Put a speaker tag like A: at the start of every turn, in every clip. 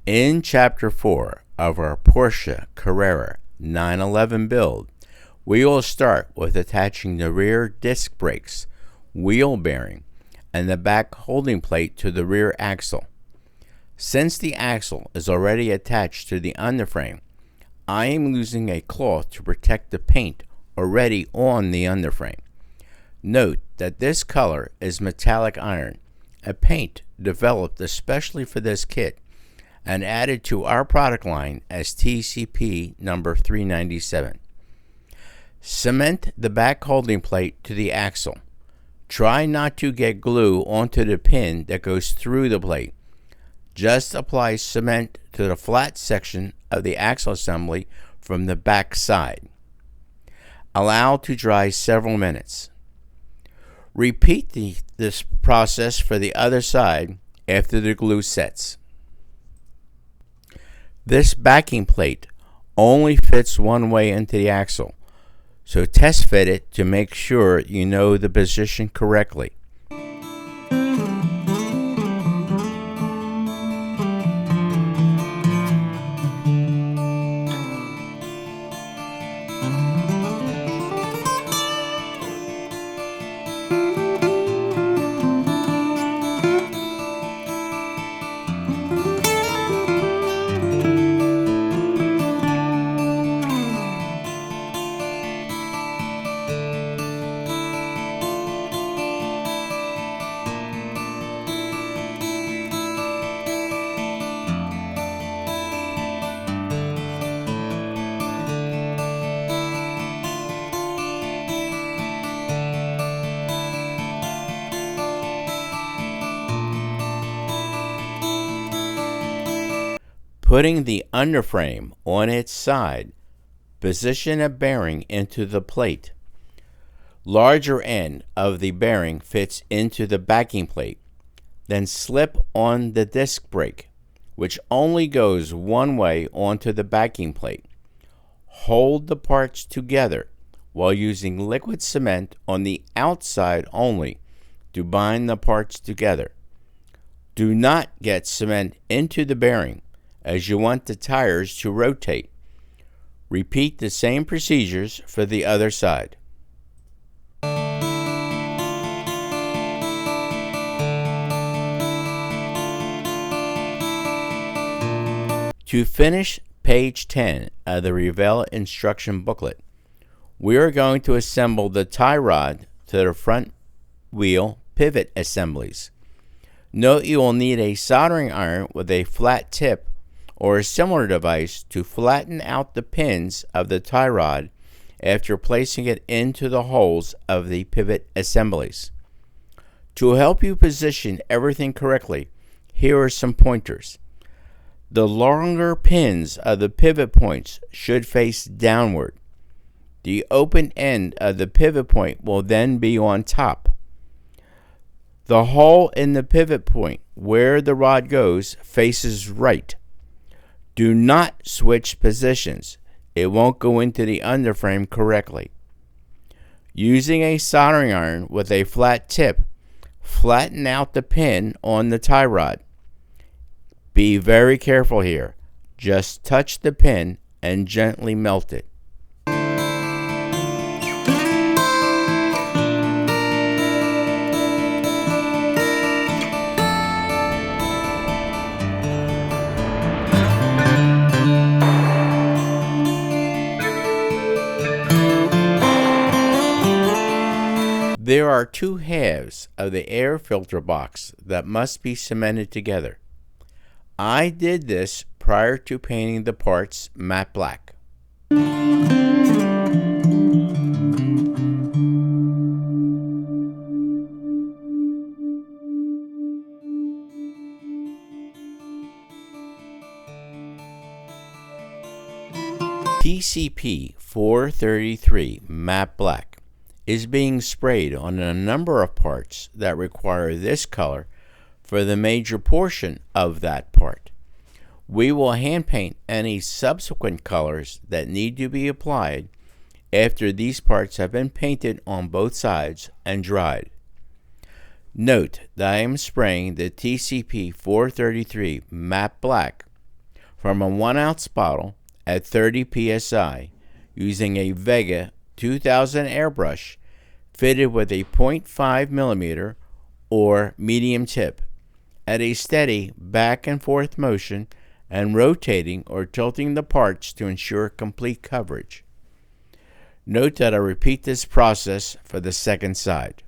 A: In Chapter 4 of our Porsche Carrera 911 build, we will start with attaching the rear disc brakes, wheel bearing, and the back holding plate to the rear axle. Since the axle is already attached to the underframe, I am using a cloth to protect the paint already on the underframe. Note that this color is metallic iron, a paint developed especially for this kit and added to our product line as TCP number 397. Cement the back holding plate to the axle. Try not to get glue onto the pin that goes through the plate. Just apply cement to the flat section of the axle assembly from the back side. Allow to dry several minutes. Repeat this process for the other side after the glue sets. This backing plate only fits one way into the axle, so test fit it to make sure you know the position correctly. Putting the underframe on its side, position a bearing into the plate. Larger end of the bearing fits into the backing plate. Then slip on the disc brake, which only goes one way onto the backing plate. Hold the parts together while using liquid cement on the outside only to bind the parts together. Do not get cement into the bearing, as you want the tires to rotate. Repeat the same procedures for the other side. To finish page 10 of the Revell instruction booklet, we are going to assemble the tie rod to the front wheel pivot assemblies. Note you will need a soldering iron with a flat tip or a similar device to flatten out the pins of the tie rod after placing it into the holes of the pivot assemblies. To help you position everything correctly, here are some pointers. The longer pins of the pivot points should face downward. The open end of the pivot point will then be on top. The hole in the pivot point where the rod goes faces right. Do not switch positions. It won't go into the underframe correctly. Using a soldering iron with a flat tip, flatten out the pin on the tie rod. Be very careful here. Just touch the pin and gently melt it. There are two halves of the air filter box that must be cemented together. I did this prior to painting the parts matte black. TCP 433 matte black is being sprayed on a number of parts that require this color for the major portion of that part. We will hand paint any subsequent colors that need to be applied after these parts have been painted on both sides and dried. Note that I am spraying the TCP 433 matte black from a 1-ounce bottle at 30 psi using a Vega 2000 airbrush fitted with a 0.5 millimeter or medium tip at a steady back and forth motion and rotating or tilting the parts to ensure complete coverage. Note that I repeat this process for the second side.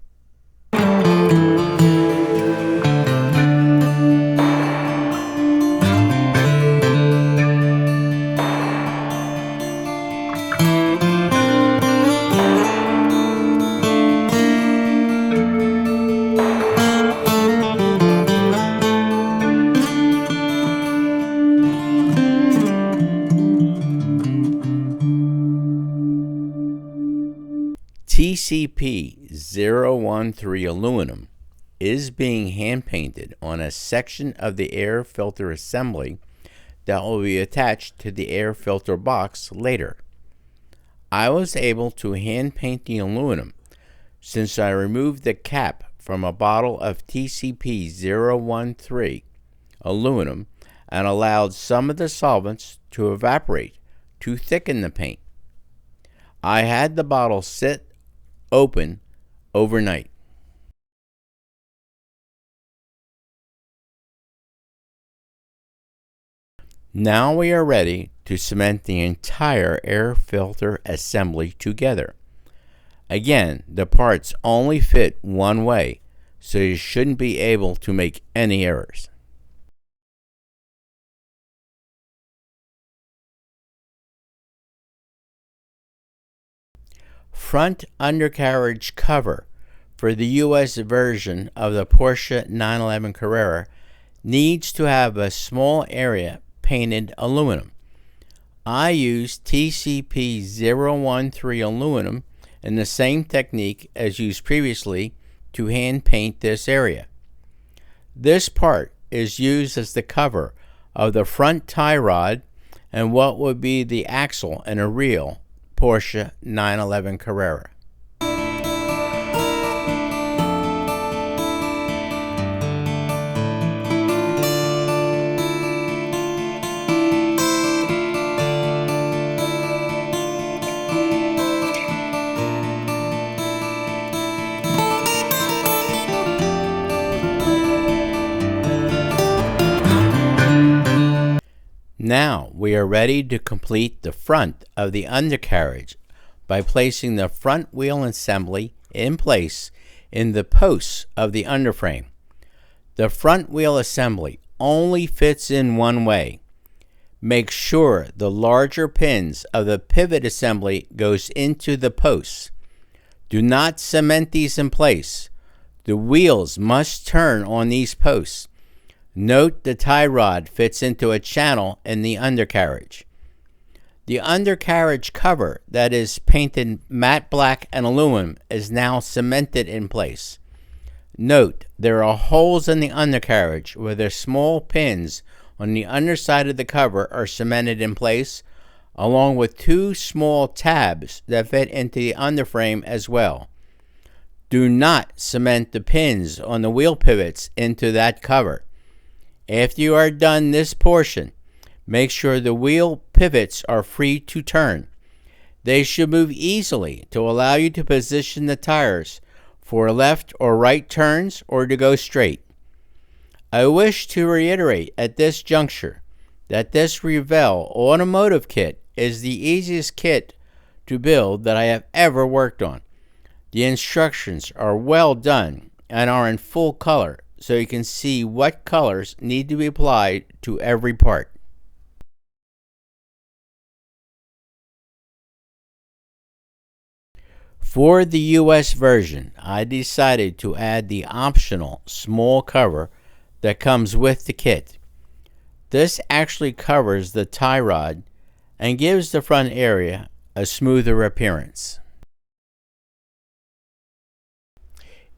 A: TCP-013 aluminum is being hand painted on a section of the air filter assembly that will be attached to the air filter box later. I was able to hand paint the aluminum since I removed the cap from a bottle of TCP-013 aluminum and allowed some of the solvents to evaporate to thicken the paint. I had the bottle sit open overnight. Now we are ready to cement the entire air filter assembly together. Again, the parts only fit one way, so you shouldn't be able to make any errors. Front undercarriage cover for the US version of the Porsche 911 Carrera needs to have a small area painted aluminum. I used TCP-013 aluminum in the same technique as used previously to hand paint this area. This part is used as the cover of the front tie rod and what would be the axle in a real Porsche 911 Carrera. Now we are ready to complete the front of the undercarriage by placing the front wheel assembly in place in the posts of the underframe. The front wheel assembly only fits in one way. Make sure the larger pins of the pivot assembly goes into the posts. Do not cement these in place. The wheels must turn on these posts. Note the tie rod fits into a channel in the undercarriage. The undercarriage cover that is painted matte black and aluminum is now cemented in place. Note there are holes in the undercarriage where the small pins on the underside of the cover are cemented in place, along with two small tabs that fit into the underframe as well. Do not cement the pins on the wheel pivots into that cover. After you are done this portion, make sure the wheel pivots are free to turn. They should move easily to allow you to position the tires for left or right turns or to go straight. I wish to reiterate at this juncture that this Revell automotive kit is the easiest kit to build that I have ever worked on. The instructions are well done and are in full color, so you can see what colors need to be applied to every part. For the US version, I decided to add the optional small cover that comes with the kit. This actually covers the tie rod and gives the front area a smoother appearance.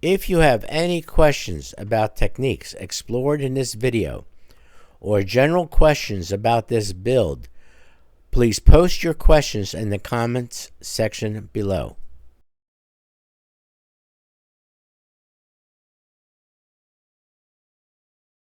A: If you have any questions about techniques explored in this video or general questions about this build, please post your questions in the comments section below.